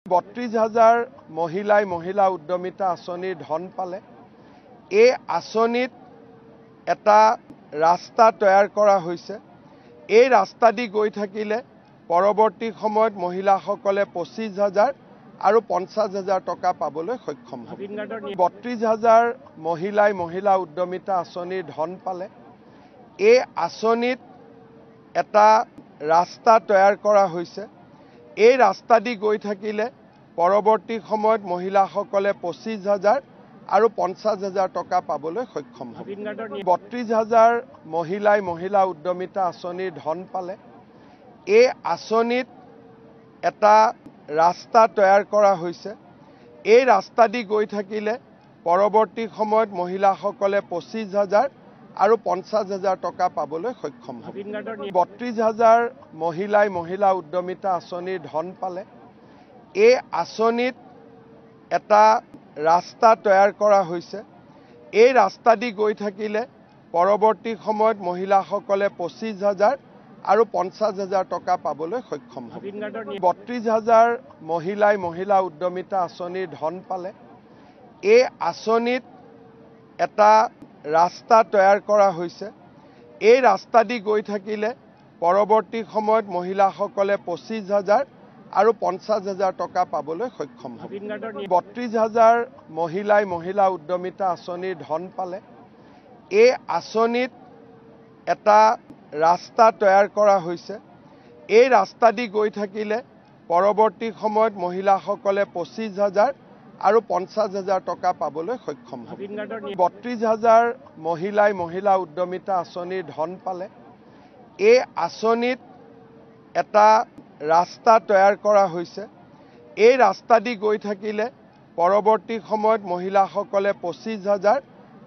32,000 মহিলা উদ্যমিতা আঁচনিৰ ধন পালে। এই আঁচনিত এটা ৰাস্তা তৈয়াৰ কৰা হৈছে। এই ৰাস্তা দি গৈ থাকিলে পৰৱৰ্তী সময়ত মহিলাসকলে 25,000 আৰু 50,000 টকা পাবলৈ সক্ষম হ'ব। 32,000 মহিলা উদ্যমিতা আঁচনিৰ ধন পালে। এই আঁচনিত এটা ৰাস্তা তৈয়াৰ কৰা হৈছে। এই ৰাস্তা দি গৈ থাকিলে পৰৱৰ্তী সময়ত মহিলাসকলে 25,000 আৰু 50,000 টকা পাবলৈ সক্ষম হ'ব। 32,000 মহিলা উদ্যমিতা আঁচনিৰ ধন পালে। এই আঁচনিত এটা ৰাস্তা তৈয়াৰ কৰা হৈছে। এই ৰাস্তা দি গৈ থাকিলে পৰৱৰ্তী সময়ত মহিলাসকলে 25,000 আৰু 50,000 টকা পাবলৈ সক্ষম হ'ব। 32,000 মহিলা উদ্যমিতা আঁচনিৰ ধন পালে। এই আঁচনিত এটা ৰাস্তা তৈয়াৰ কৰা হৈছে। এই ৰাস্তা দি গৈ থাকিলে পৰৱৰ্তী সময়ত মহিলাসকলে 25,000 আৰু 50,000 টকা পাবলৈ সক্ষম হ'ব। 32,000 মহিলা উদ্যমিতা আঁচনিৰ ধন পালে। এই আঁচনিত এটা ৰাস্তা তৈয়াৰ কৰা হৈছে। এই ৰাস্তা দি গৈ থাকিলে পৰৱৰ্তী সময়ত মহিলাসকলে 25,000 আৰু 50,000 টকা পাবলৈ সক্ষম হ'ব। 32,000 মহিলা উদ্যমিতা আঁচনিৰ ধন পালে। এই আঁচনিত এটা ৰাস্তা তৈয়াৰ কৰা হৈছে। এই ৰাস্তা দি গৈ থাকিলে পৰৱৰ্তী সময়ত মহিলাসকলে 25,000 আৰু 50,000 টকা পাবলৈ সক্ষম হ'ব। 32,000 মহিলা উদ্যমিতা আঁচনিৰ ধন পালে। এই আঁচনিত এটা ৰাস্তা তৈয়াৰ কৰা হৈছে। এই ৰাস্তা দি গৈ থাকিলে পৰৱৰ্তী সময়ত মহিলাসকলে 25,000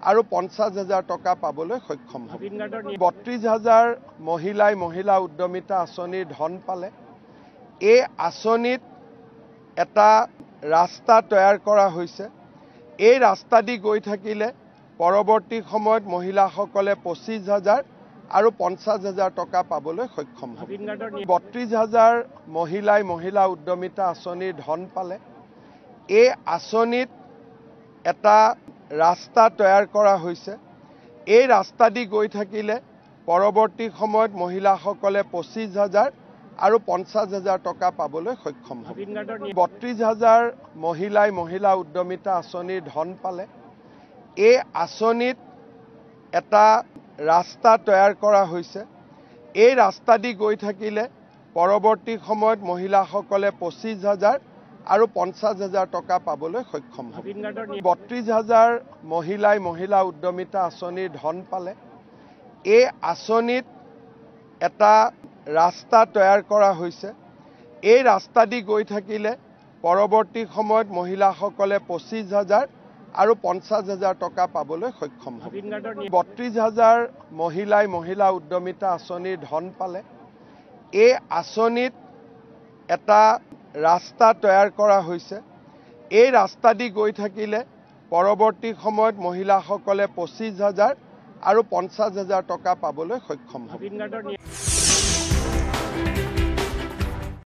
আৰু 50,000 টকা পাবলৈ সক্ষম হ'ব। 32,000 মহিলা উদ্যমিতা আঁচনিৰ ধন পালে। এই আঁচনিত এটা ৰাস্তা তৈয়াৰ কৰা হৈছে। এই ৰাস্তা দি গৈ থাকিলে পৰৱৰ্তী সময়ত মহিলাসকলে 25,000 আৰু 50,000 টকা পাবলৈ সক্ষম হ'ব। 32,000 মহিলা উদ্যমিতা আঁচনিৰ ধন পালে। এই আঁচনিত এটা ৰাস্তা তৈয়াৰ কৰা হৈছে। এই ৰাস্তা দি গৈ থাকিলে পৰৱৰ্তী সময়ত মহিলাসকলে 25,000 আৰু 50,000 টকা পাবলৈ সক্ষম হ'ব। 32,000 মহিলা উদ্যমিতা আঁচনিৰ ধন পালে। এই আঁচনিত এটা ৰাস্তা তৈয়াৰ কৰা হৈছে। এই ৰাস্তা দি গৈ থাকিলে পৰৱৰ্তী সময়ত মহিলাসকলে 25,000 আৰু 50,000 টকা পাবলৈ সক্ষম হ'ব। 32,000 মহিলা উদ্যমিতা আঁচনিৰ ধন পালে। এই আঁচনিত এটা ৰাস্তা তৈয়াৰ কৰা হৈছে। এই ৰাস্তা দি গৈ থাকিলে পৰৱৰ্তী সময়ত মহিলাসকলে 25,000 আৰু 50,000 টকা পাবলৈ সক্ষম হ'ব। 32,000 মহিলা উদ্যমিতা আঁচনিৰ ধন পালে। এই আঁচনিত এটা ৰাস্তা তৈয়াৰ কৰা হৈছে। এই ৰাস্তা দি গৈ থাকিলে পৰৱৰ্তী সময়ত মহিলাসকলে 25,000 আৰু 50,000 টকা পাবলৈ সক্ষম হ'ব।